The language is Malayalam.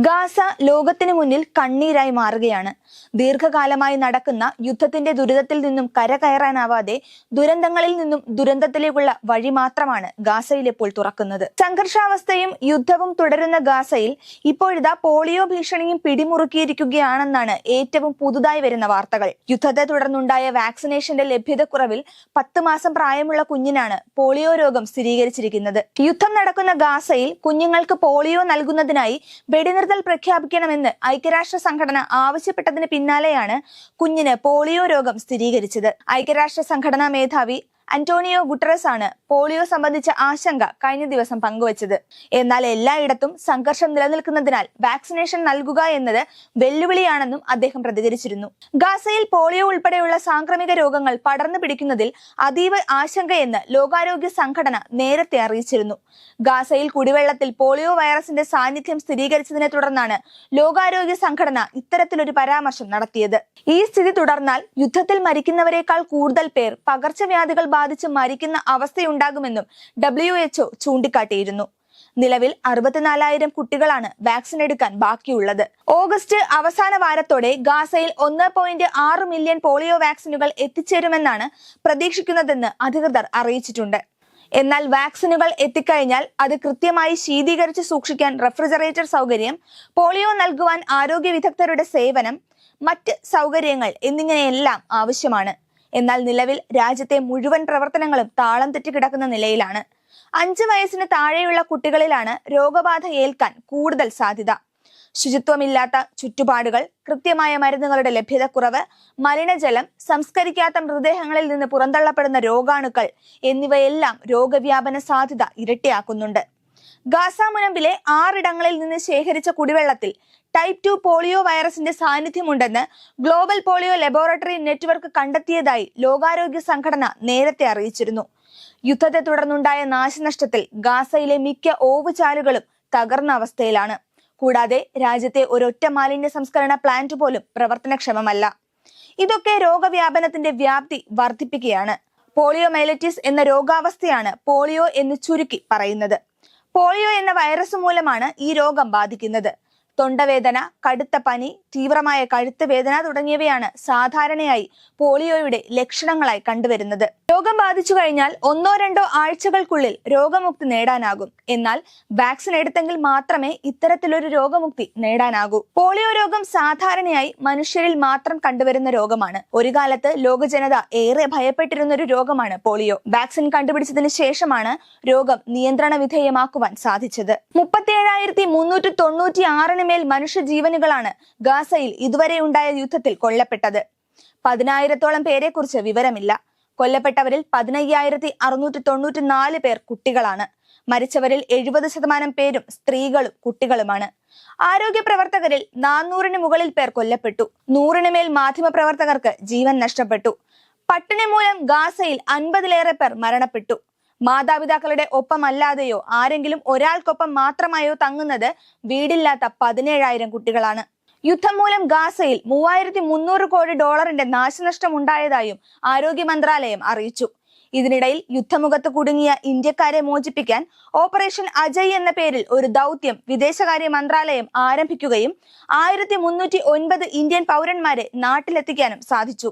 ഗാസ ലോകത്തിനു മുന്നിൽ കണ്ണീരായി മാറുകയാണ്. ദീർഘകാലമായി നടക്കുന്ന യുദ്ധത്തിന്റെ ദുരിതത്തിൽ നിന്നും കരകയറാനാവാതെ ദുരന്തങ്ങളിൽ നിന്നും ദുരന്തത്തിലേക്കുള്ള വഴി മാത്രമാണ് ഗാസയിൽ ഇപ്പോൾ തുറക്കുന്നത്. സംഘർഷാവസ്ഥയും യുദ്ധവും തുടരുന്ന ഗാസയിൽ ഇപ്പോഴിതാ പോളിയോ ഭീഷണിയും പിടിമുറുക്കിയിരിക്കുകയാണെന്നാണ് ഏറ്റവും പുതുതായി വരുന്ന വാർത്തകൾ. യുദ്ധത്തെ തുടർന്നുണ്ടായ വാക്സിനേഷന്റെ ലഭ്യതക്കുറവിൽ 10 മാസം പ്രായമുള്ള കുഞ്ഞിനാണ് പോളിയോ രോഗം സ്ഥിരീകരിച്ചിരിക്കുന്നത്. യുദ്ധം നടക്കുന്ന ഗാസയിൽ കുഞ്ഞുങ്ങൾക്ക് പോളിയോ നൽകുന്നതിനായി വെടിനിർത്തൽ പ്രഖ്യാപിക്കണമെന്ന് ഐക്യരാഷ്ട്ര സംഘടന ആവശ്യപ്പെട്ടതിന് പിന്നാലെയാണ് കുഞ്ഞിന് പോളിയോ രോഗം സ്ഥിരീകരിച്ചത്. ഐക്യരാഷ്ട്ര സംഘടനാ മേധാവി അന്റോണിയോ ഗുട്ടറസ് ആണ് പോളിയോ സംബന്ധിച്ച ആശങ്ക കഴിഞ്ഞ ദിവസം പങ്കുവച്ചത്. എന്നാൽ എല്ലായിടത്തും സംഘർഷം നിലനിൽക്കുന്നതിനാൽ വാക്സിനേഷൻ നൽകുക എന്നത് വെല്ലുവിളിയാണെന്നും അദ്ദേഹം പ്രതികരിച്ചിരുന്നു. ഗാസയിൽ പോളിയോ ഉൾപ്പെടെയുള്ള സാംക്രമിക രോഗങ്ങൾ പടർന്നു പിടിക്കുന്നതിൽ അതീവ ആശങ്കയെന്ന് ലോകാരോഗ്യ സംഘടന നേരത്തെ അറിയിച്ചിരുന്നു. ഗാസയിൽ കുടിവെള്ളത്തിൽ പോളിയോ വൈറസിന്റെ സാന്നിധ്യം സ്ഥിരീകരിച്ചതിനെ തുടർന്നാണ് ലോകാരോഗ്യ സംഘടന ഇത്തരത്തിലൊരു പരാമർശം നടത്തിയത്. ഈ സ്ഥിതി തുടർന്നാൽ യുദ്ധത്തിൽ മരിക്കുന്നവരെക്കാൾ കൂടുതൽ പേർ പകർച്ചവ്യാധികൾ ബാധിച്ച് മരിക്കുന്ന അവസ്ഥയുണ്ടാകുമെന്നും WHO ചൂണ്ടിക്കാട്ടിയിരുന്നു. നിലവിൽ 64,000 കുട്ടികളാണ് വാക്സിൻ എടുക്കാൻ ബാക്കിയുള്ളത്. ഓഗസ്റ്റ് അവസാന വാരത്തോടെ ഗാസയിൽ 1.6 മില്യൺ പോളിയോ വാക്സിനുകൾ എത്തിച്ചേരുമെന്നാണ് പ്രതീക്ഷിക്കുന്നതെന്ന് അധികൃതർ അറിയിച്ചിട്ടുണ്ട്. എന്നാൽ വാക്സിനുകൾ എത്തിക്കഴിഞ്ഞാൽ അത് കൃത്യമായി ശീതീകരിച്ച് സൂക്ഷിക്കാൻ റെഫ്രിജറേറ്റർ സൗകര്യം, പോളിയോ നൽകുവാൻ ആരോഗ്യ വിദഗ്ധരുടെ സേവനം, മറ്റ് സൗകര്യങ്ങൾ എന്നിങ്ങനെയെല്ലാം ആവശ്യമാണ്. എന്നാൽ നിലവിൽ രാജ്യത്തെ മുഴുവൻ പ്രവർത്തനങ്ങളും താളം തെറ്റിക്കിടക്കുന്ന നിലയിലാണ്. 5 വയസ്സിന് താഴെയുള്ള കുട്ടികളിലാണ് രോഗബാധ ഏൽക്കാൻ കൂടുതൽ സാധ്യത. ശുചിത്വമില്ലാത്ത ചുറ്റുപാടുകൾ, കൃത്യമായ മരുന്നുകളുടെ ലഭ്യതക്കുറവ്, മലിനജലം, സംസ്കരിക്കാത്ത മൃതദേഹങ്ങളിൽ നിന്ന് പുറന്തള്ളപ്പെടുന്ന രോഗാണുക്കൾ എന്നിവയെല്ലാം രോഗവ്യാപന സാധ്യത ഇരട്ടിയാക്കുന്നുണ്ട്. ഗാസ മുനമ്പിലെ 6 ഇടങ്ങളിൽ നിന്ന് ശേഖരിച്ച കുടിവെള്ളത്തിൽ ടൈപ്പ് 2 പോളിയോ വൈറസിന്റെ സാന്നിധ്യമുണ്ടെന്ന് ഗ്ലോബൽ പോളിയോ ലബോറട്ടറി നെറ്റ്വർക്ക് കണ്ടെത്തിയതായി ലോകാരോഗ്യ സംഘടന നേരത്തെ അറിയിച്ചിരുന്നു. യുദ്ധത്തെ തുടർന്നുണ്ടായ നാശനഷ്ടത്തിൽ ഗാസയിലെ മിക്ക ഓവുചാലുകളും തകർന്ന അവസ്ഥയിലാണ്. കൂടാതെ രാജ്യത്തെ ഒരൊറ്റ മാലിന്യ സംസ്കരണ പ്ലാന്റ് പോലും പ്രവർത്തനക്ഷമമല്ല. ഇതൊക്കെ രോഗവ്യാപനത്തിന്റെ വ്യാപ്തി വർദ്ധിപ്പിക്കുകയാണ്. പോളിയോമൈലൈറ്റിസ് എന്ന രോഗാവസ്ഥയാണ് പോളിയോ എന്ന് ചുരുക്കി പറയുന്നത്. പോളിയോ എന്ന വൈറസ് മൂലമാണ് ഈ രോഗം ബാധിക്കുന്നത്. തൊണ്ടവേദന, കടുത്ത പനി, തീവ്രമായ കഴുത്ത് വേദന തുടങ്ങിയവയാണ് സാധാരണയായി പോളിയോയുടെ ലക്ഷണങ്ങളായി കണ്ടുവരുന്നത്. രോഗം ബാധിച്ചു കഴിഞ്ഞാൽ 1-2 ആഴ്ചകൾക്കുള്ളിൽ രോഗമുക്തി നേടാനാകും. എന്നാൽ വാക്സിൻ എടുത്തെങ്കിൽ മാത്രമേ ഇത്തരത്തിലൊരു രോഗമുക്തി നേടാനാകൂ. പോളിയോ രോഗം സാധാരണയായി മനുഷ്യരിൽ മാത്രം കണ്ടുവരുന്ന രോഗമാണ്. ഒരു കാലത്ത് ലോക ജനത ഏറെ ഭയപ്പെട്ടിരുന്ന ഒരു രോഗമാണ് പോളിയോ. വാക്സിൻ കണ്ടുപിടിച്ചതിന് ശേഷമാണ് രോഗം നിയന്ത്രണ വിധേയമാക്കുവാൻ സാധിച്ചത്. 37,396 മേൽ മനുഷ്യജീവനുകളാണ് ഗാസയിൽ ഇതുവരെ ഉണ്ടായ യുദ്ധത്തിൽ കൊല്ലപ്പെട്ടത്. 10,000-ഓളം പേരെ കുറിച്ച് വിവരമില്ല. കൊല്ലപ്പെട്ടവരിൽ 15,694 പേർ കുട്ടികളാണ്. മരിച്ചവരിൽ 70% പേരും സ്ത്രീകളും കുട്ടികളുമാണ്. ആരോഗ്യ പ്രവർത്തകരിൽ 400-ന് മുകളിൽ പേർ കൊല്ലപ്പെട്ടു. 100-ന് മേൽ മാധ്യമ പ്രവർത്തകർക്ക് ജീവൻ നഷ്ടപ്പെട്ടു. പട്ടിണി മൂലം ഗാസയിൽ 50-ലേറെ പേർ മരണപ്പെട്ടു. മാതാപിതാക്കളുടെ ഒപ്പമല്ലാതെയോ ആരെങ്കിലും ഒരാൾക്കൊപ്പം മാത്രമായോ തങ്ങുന്നത് വീടില്ലാത്ത 17,000 കുട്ടികളാണ്. യുദ്ധം മൂലം ഗാസയിൽ $3,300 കോടി നാശനഷ്ടം ഉണ്ടായതായും ആരോഗ്യ മന്ത്രാലയം അറിയിച്ചു. ഇതിനിടയിൽ യുദ്ധമുഖത്ത് കുടുങ്ങിയ ഇന്ത്യക്കാരെ മോചിപ്പിക്കാൻ ഓപ്പറേഷൻ അജയ് എന്ന പേരിൽ ഒരു ദൗത്യം വിദേശകാര്യ മന്ത്രാലയം ആരംഭിക്കുകയും 1,309 ഇന്ത്യൻ പൗരന്മാരെ നാട്ടിലെത്തിക്കാനും സാധിച്ചു.